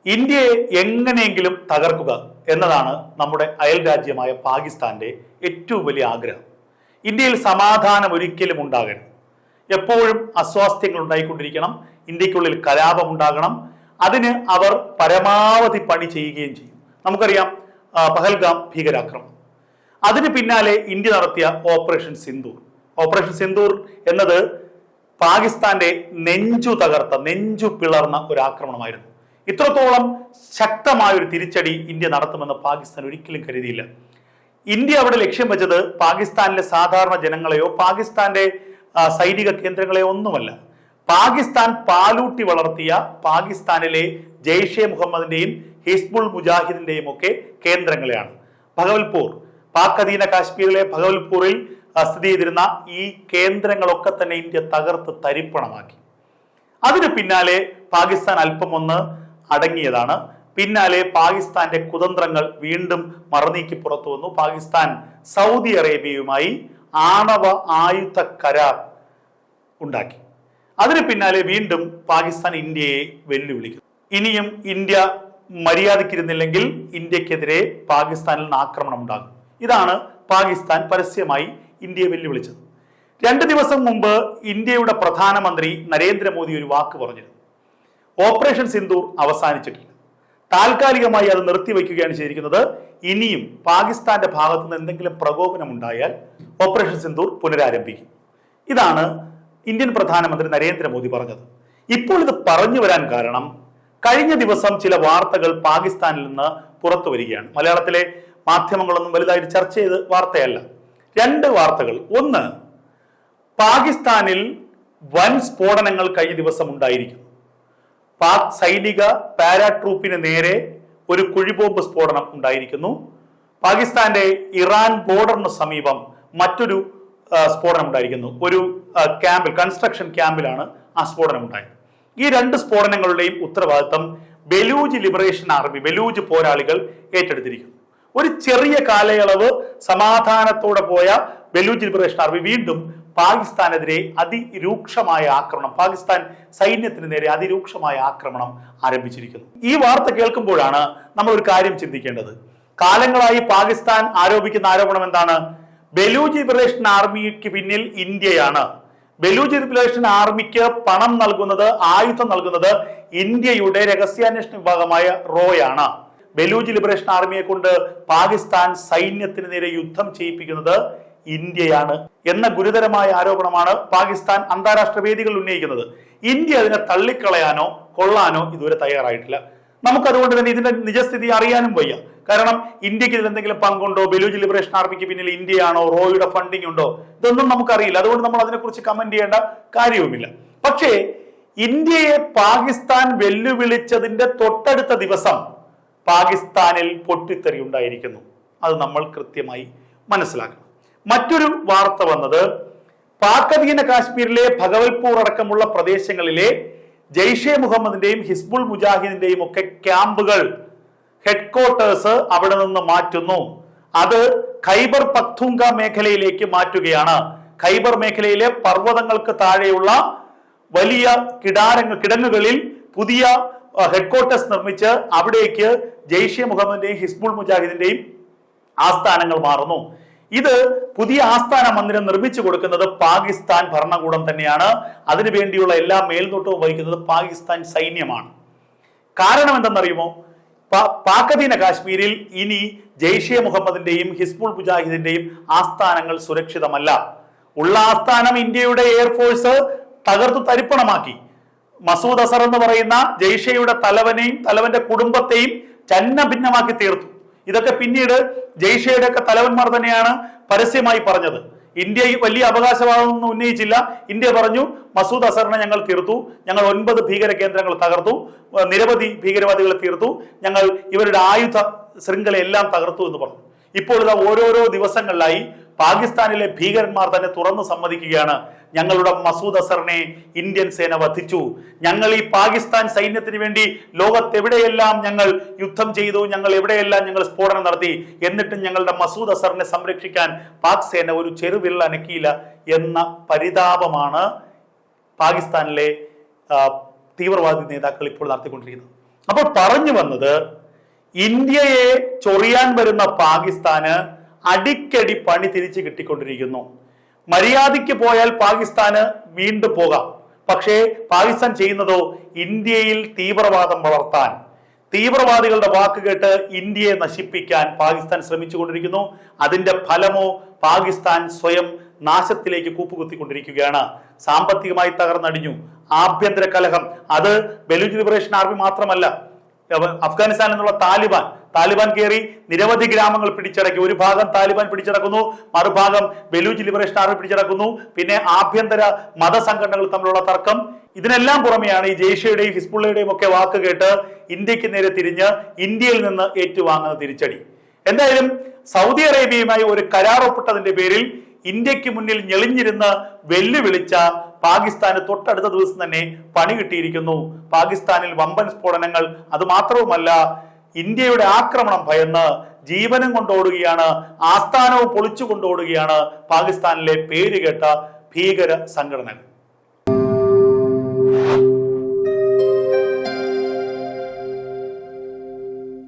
ഇന്ത്യയെ എങ്ങനെയെങ്കിലും തകർക്കുക എന്നതാണ് നമ്മുടെ അയൽ രാജ്യമായ പാകിസ്ഥാന്റെ ഏറ്റവും വലിയ ആഗ്രഹം. ഇന്ത്യയിൽ സമാധാനം ഒരിക്കലും ഉണ്ടാകരുത്. എപ്പോഴും അസ്വാസ്ഥ്യങ്ങൾ ഉണ്ടായിക്കൊണ്ടിരിക്കണം. ഇന്ത്യക്കുള്ളിൽ കലാപം ഉണ്ടാകണം. അതിന് അവർ പരമാവധി പണി ചെയ്യുകയും ചെയ്യും. നമുക്കറിയാം പഹൽഗാം ഭീകരാക്രമണം. അതിന് പിന്നാലെ ഇന്ത്യ നടത്തിയ ഓപ്പറേഷൻ സിന്ദൂർ. ഓപ്പറേഷൻ സിന്ദൂർ എന്നത് പാകിസ്ഥാന്റെ നെഞ്ചു പിളർന്ന ഒരു ആക്രമണമായിരുന്നു. ഇത്രത്തോളം ശക്തമായ ഒരു തിരിച്ചടി ഇന്ത്യ നടത്തുമെന്ന് പാകിസ്ഥാൻ ഒരിക്കലും കരുതിയില്ല. ഇന്ത്യ അവിടെ ലക്ഷ്യം വെച്ചത് പാകിസ്ഥാനിലെ സാധാരണ ജനങ്ങളെയോ പാകിസ്ഥാന്റെ സൈനിക കേന്ദ്രങ്ങളെയോ ഒന്നുമല്ല. പാകിസ്ഥാൻ പാലൂട്ടി വളർത്തിയ പാകിസ്ഥാനിലെ ജെയ്ഷെ മുഹമ്മദിന്റെയും ഹിസ്ബുൾ മുജാഹിദിന്റെയും ഒക്കെ കേന്ദ്രങ്ങളെയാണ്. ഭഗവൽപൂർ, പാക് അധീന കാശ്മീരിലെ ഭഗവൽപൂരിൽ സ്ഥിതി ചെയ്തിരുന്ന ഈ കേന്ദ്രങ്ങളൊക്കെ തന്നെ ഇന്ത്യ തകർത്ത് തരിപ്പണമാക്കി. അതിന് പിന്നാലെ പാകിസ്ഥാൻ അല്പം ഒന്ന് അടങ്ങിയതാണ്. പിന്നാലെ പാകിസ്ഥാന്റെ കുതന്ത്രങ്ങൾ വീണ്ടും മറനീക്കി പുറത്തു വന്നു. പാകിസ്ഥാൻ സൗദി അറേബ്യയുമായി ആണവ ആയുധ കരാർ ഉണ്ടാക്കി. അതിന് പിന്നാലെ വീണ്ടും പാകിസ്ഥാൻ ഇന്ത്യയെ വെല്ലുവിളിക്കുന്നു. ഇനിയും ഇന്ത്യ മര്യാദയ്ക്കിരുന്നില്ലെങ്കിൽ ഇന്ത്യക്കെതിരെ പാകിസ്ഥാനിൽ നിന്ന് ആക്രമണം ഉണ്ടാകും. ഇതാണ് പാകിസ്ഥാൻ പരസ്യമായി ഇന്ത്യയെ വെല്ലുവിളിച്ചത്. 2 ദിവസം മുമ്പ് ഇന്ത്യയുടെ പ്രധാനമന്ത്രി നരേന്ദ്രമോദി ഒരു വാക്ക് പറഞ്ഞിരുന്നു. ഓപ്പറേഷൻ സിന്ദൂർ അവസാനിച്ചിട്ടില്ല, താൽക്കാലികമായി അത് നിർത്തിവെക്കുകയാണ് ചെയ്തിരിക്കുന്നത്. ഇനിയും പാകിസ്ഥാന്റെ ഭാഗത്തു നിന്ന് എന്തെങ്കിലും പ്രകോപനം ഉണ്ടായാൽ ഓപ്പറേഷൻ സിന്ദൂർ പുനരാരംഭിക്കും. ഇതാണ് ഇന്ത്യൻ പ്രധാനമന്ത്രി നരേന്ദ്രമോദി പറഞ്ഞത്. ഇപ്പോൾ ഇത് പറഞ്ഞു വരാൻ കാരണം കഴിഞ്ഞ ദിവസം ചില വാർത്തകൾ പാകിസ്ഥാനിൽ നിന്ന് പുറത്തു വരികയാണ്. മലയാളത്തിലെ മാധ്യമങ്ങളൊന്നും വലുതായിട്ട് ചർച്ച ചെയ്ത് വാർത്തയല്ല. 2 വാർത്തകൾ. ഒന്ന്, പാകിസ്ഥാനിൽ വൻ സ്ഫോടനങ്ങൾ കഴിഞ്ഞ ദിവസം ഉണ്ടായിരിക്കുന്നു. പാക് സൈനിക പാരാട്രൂപ്പിന് നേരെ ഒരു കുഴിബോംബ് സ്ഫോടനം ഉണ്ടായിരിക്കുന്നു. പാകിസ്ഥാന്റെ ഇറാൻ ബോർഡറിന് സമീപം മറ്റൊരു സ്ഫോടനം ഉണ്ടായിരിക്കുന്നു. ഒരു ക്യാമ്പിൽ, കൺസ്ട്രക്ഷൻ ക്യാമ്പിലാണ് ആ സ്ഫോടനം ഉണ്ടായത്. ഈ 2 സ്ഫോടനങ്ങളുടെയും ഉത്തരവാദിത്തം ബലൂജ് ലിബറേഷൻ ആർമി, ബലൂജ് പോരാളികൾ ഏറ്റെടുത്തിരിക്കുന്നു. ഒരു ചെറിയ കാലയളവ് സമാധാനത്തോടെ പോയ ബലൂജ് ലിബറേഷൻ ആർമി വീണ്ടും പാകിസ്ഥാനെതിരെ അതിരൂക്ഷമായ ആക്രമണം, പാകിസ്ഥാൻ സൈന്യത്തിന് നേരെ അതിരൂക്ഷമായ ആക്രമണം ആരംഭിച്ചിരിക്കുന്നു. ഈ വാർത്ത കേൾക്കുമ്പോഴാണ് നമ്മൾ ഒരു കാര്യം ചിന്തിക്കേണ്ടത്. കാലങ്ങളായി പാകിസ്ഥാൻ ആരോപിക്കുന്ന ആരോപണം എന്താണ്? ബലൂജ് ലിബറേഷൻ ആർമിക്ക് പിന്നിൽ ഇന്ത്യയാണ്. ബലൂജ് ലിബറേഷൻ ആർമിക്ക് പണം നൽകുന്നത്, ആയുധം നൽകുന്നത് ഇന്ത്യയുടെ രഹസ്യാന്വേഷണ വിഭാഗമായ റോയാണ്. ബലൂജ് ലിബറേഷൻ ആർമിയെ കൊണ്ട് പാകിസ്ഥാൻ സൈന്യത്തിന് നേരെ യുദ്ധം ചെയ്യിപ്പിക്കുന്നത് ഇന്ത്യയാണ് എന്ന ഗുരുതരമായ ആരോപണമാണ് പാകിസ്ഥാൻ അന്താരാഷ്ട്ര വേദികളിൽ ഉന്നയിക്കുന്നത്. ഇന്ത്യ അതിനെ തള്ളിക്കളയാനോ കൊള്ളാനോ ഇതുവരെ തയ്യാറായിട്ടില്ല. നമുക്കതുകൊണ്ട് തന്നെ ഇതിന്റെ നിജസ്ഥിതി അറിയാനും വയ്യ. കാരണം ഇന്ത്യക്ക് ഇതിൽ എന്തെങ്കിലും പങ്കുണ്ടോ, ബലൂജ് ലിബറേഷൻ ആർമിക്ക് പിന്നിൽ ഇന്ത്യയാണോ, റോയുടെ ഫണ്ടിങ് ഉണ്ടോ, ഇതൊന്നും നമുക്കറിയില്ല. അതുകൊണ്ട് നമ്മൾ അതിനെക്കുറിച്ച് കമന്റ് ചെയ്യേണ്ട കാര്യവുമില്ല. പക്ഷേ ഇന്ത്യയെ പാകിസ്ഥാൻ വെല്ലുവിളിച്ചതിന്റെ തൊട്ടടുത്ത ദിവസം പാകിസ്ഥാനിൽ പൊട്ടിത്തെറി ഉണ്ടായിരിക്കുന്നു. അത് നമ്മൾ കൃത്യമായി മനസ്സിലാക്കണം. മറ്റൊരു വാർത്ത വന്നത് പാക് അധീന കാശ്മീരിലെ ഭഗവൽപൂർ അടക്കമുള്ള പ്രദേശങ്ങളിലെ ജെയ്ഷെ മുഹമ്മദിന്റെയും ഹിസ്ബുൾ മുജാഹിദിന്റെയും ഒക്കെ ക്യാമ്പുകൾ, ഹെഡ്ക്വാർട്ടേഴ്സ് അവിടെ നിന്ന് മാറ്റുന്നു. അത് ഖൈബർ പഖ്തൂങ്ക മേഖലയിലേക്ക് മാറ്റുകയാണ്. ഖൈബർ മേഖലയിലെ പർവ്വതങ്ങൾക്ക് താഴെയുള്ള വലിയ കിടങ്ങുകളിൽ പുതിയ ഹെഡ്ക്വാർട്ടേഴ്സ് നിർമ്മിച്ച് അവിടേക്ക് ജെയ്ഷെ മുഹമ്മദിന്റെയും ഹിസ്ബുൾ മുജാഹിദിന്റെയും ആസ്ഥാനങ്ങൾ മാറുന്നു. ഇത് പുതിയ ആസ്ഥാന മന്ദിരം നിർമ്മിച്ചു കൊടുക്കുന്നത് പാകിസ്ഥാൻ ഭരണകൂടം തന്നെയാണ്. അതിനുവേണ്ടിയുള്ള എല്ലാ മേൽനോട്ടവും വഹിക്കുന്നത് പാകിസ്ഥാൻ സൈന്യമാണ്. കാരണം എന്തെന്നറിയുമോ? പാക് അധീന കാശ്മീരിൽ ഇനി ജെയ്ഷെ മുഹമ്മദിന്റെയും ഹിസ്ബുൾ മുജാഹിദിന്റെയും ആസ്ഥാനങ്ങൾ സുരക്ഷിതമല്ല. ഉള്ള ആസ്ഥാനം ഇന്ത്യയുടെ എയർഫോഴ്സ് തകർത്തു തരിപ്പണമാക്കി. മസൂദ് അസർ എന്ന് പറയുന്ന ജെയ്ഷയുടെ തലവന്റെ കുടുംബത്തെയും ഛന്ന ഭിന്നമാക്കി തീർത്തു. ഇതൊക്കെ പിന്നീട് ജെയ്ഷയുടെ ഒക്കെ തലവന്മാർ തന്നെയാണ് പരസ്യമായി പറഞ്ഞത്. ഇന്ത്യ വലിയ അവകാശവാദമൊന്നും ഉന്നയിച്ചില്ല. ഇന്ത്യ പറഞ്ഞു, മസൂദ് അസറിനെ ഞങ്ങൾ തീർത്തു, ഞങ്ങൾ 9 ഭീകര കേന്ദ്രങ്ങൾ തകർത്തു, നിരവധി ഭീകരവാദികളെ തീർത്തു, ഞങ്ങൾ ഇവരുടെ ആയുധ ശൃംഖലയെല്ലാം തകർത്തു എന്ന് പറഞ്ഞു. ഇപ്പോൾ ഇതാ ഓരോരോ ദിവസങ്ങളിലായി പാകിസ്ഥാനിലെ ഭീകരന്മാർ തന്നെ തുറന്നു സമ്മതിക്കുകയാണ്, ഞങ്ങളുടെ മസൂദ് അസറിനെ ഇന്ത്യൻ സേന വധിച്ചു, ഞങ്ങൾ ഈ പാകിസ്ഥാൻ സൈന്യത്തിന് വേണ്ടി ലോകത്തെവിടെയെല്ലാം ഞങ്ങൾ യുദ്ധം ചെയ്തു, ഞങ്ങൾ എവിടെയെല്ലാം ഞങ്ങൾ സ്ഫോടനം നടത്തി, എന്നിട്ടും ഞങ്ങളുടെ മസൂദ് അസറിനെ സംരക്ഷിക്കാൻ പാക് സേന ഒരു ചെറുവിരൽ അനക്കിയില്ല എന്ന പരിതാപമാണ് പാകിസ്ഥാനിലെ തീവ്രവാദി നേതാക്കൾ ഇപ്പോൾ നടത്തിക്കൊണ്ടിരിക്കുന്നത്. അപ്പോൾ പറഞ്ഞു വന്നത്, ഇന്ത്യയെ ചൊറിയാൻ വരുന്ന പാകിസ്ഥാന് അടിക്കടി പണി തിരിച്ചു കിട്ടിക്കൊണ്ടിരിക്കുന്നു. മര്യാദയ്ക്ക് പോയാൽ പാകിസ്ഥാന് വീണ്ടും പോകാം. പക്ഷേ പാകിസ്ഥാൻ ചെയ്യുന്നതോ ഇന്ത്യയിൽ തീവ്രവാദം വളർത്താൻ, തീവ്രവാദികളുടെ വാക്ക് കേട്ട് ഇന്ത്യയെ നശിപ്പിക്കാൻ പാകിസ്ഥാൻ ശ്രമിച്ചുകൊണ്ടിരിക്കുന്നു. അതിന്റെ ഫലമോ പാകിസ്ഥാൻ സ്വയം നാശത്തിലേക്ക് കൂപ്പുകുത്തിക്കൊണ്ടിരിക്കുകയാണ്. സാമ്പത്തികമായി തകർന്നടിഞ്ഞു. ആഭ്യന്തര കലഹം, അത് ബലൂച്ച് ലിബറേഷൻ ആർമി മാത്രമല്ല, അഫ്ഗാനിസ്ഥാൻ എന്നുള്ള താലിബാൻ കയറി നിരവധി ഗ്രാമങ്ങൾ പിടിച്ചടക്കി. ഒരു ഭാഗം താലിബാൻ പിടിച്ചടക്കുന്നു, മറുഭാഗം ബലൂച്ച് ലിബറേഷൻ ആർമി പിടിച്ചടക്കുന്നു. പിന്നെ ആഭ്യന്തര മതസംഘടനകൾ തമ്മിലുള്ള തർക്കം. ഇതിനെല്ലാം പുറമെയാണ് ഈ ജെയ്ഷയുടെയും ഹിസ്ബുള്ളയുടെയും ഒക്കെ വാക്ക് കേട്ട് ഇന്ത്യക്ക് നേരെ തിരിഞ്ഞ് ഇന്ത്യയിൽ നിന്ന് ഏറ്റുവാങ്ങുന്ന തിരിച്ചടി. എന്തായാലും സൗദി അറേബ്യയുമായി ഒരു കരാർ ഒപ്പിട്ടതിന്റെ പേരിൽ ഇന്ത്യക്ക് മുന്നിൽ ഞെളിഞ്ഞിരുന്ന് വെല്ലുവിളിച്ച പാകിസ്ഥാന് തൊട്ടടുത്ത ദിവസം തന്നെ പണി കിട്ടിയിരിക്കുന്നു. പാകിസ്ഥാനിൽ വമ്പൻ സ്ഫോടനങ്ങൾ. അത് മാത്രവുമല്ല, ഇന്ത്യയുടെ ആക്രമണം ഭയന്ന് ജീവനും കൊണ്ടോടുകയാണ്, ആസ്ഥാനവും പൊളിച്ചു കൊണ്ടോടുകയാണ് പാകിസ്ഥാനിലെ പേരുകേട്ട ഭീകര സംഘടനകൾ.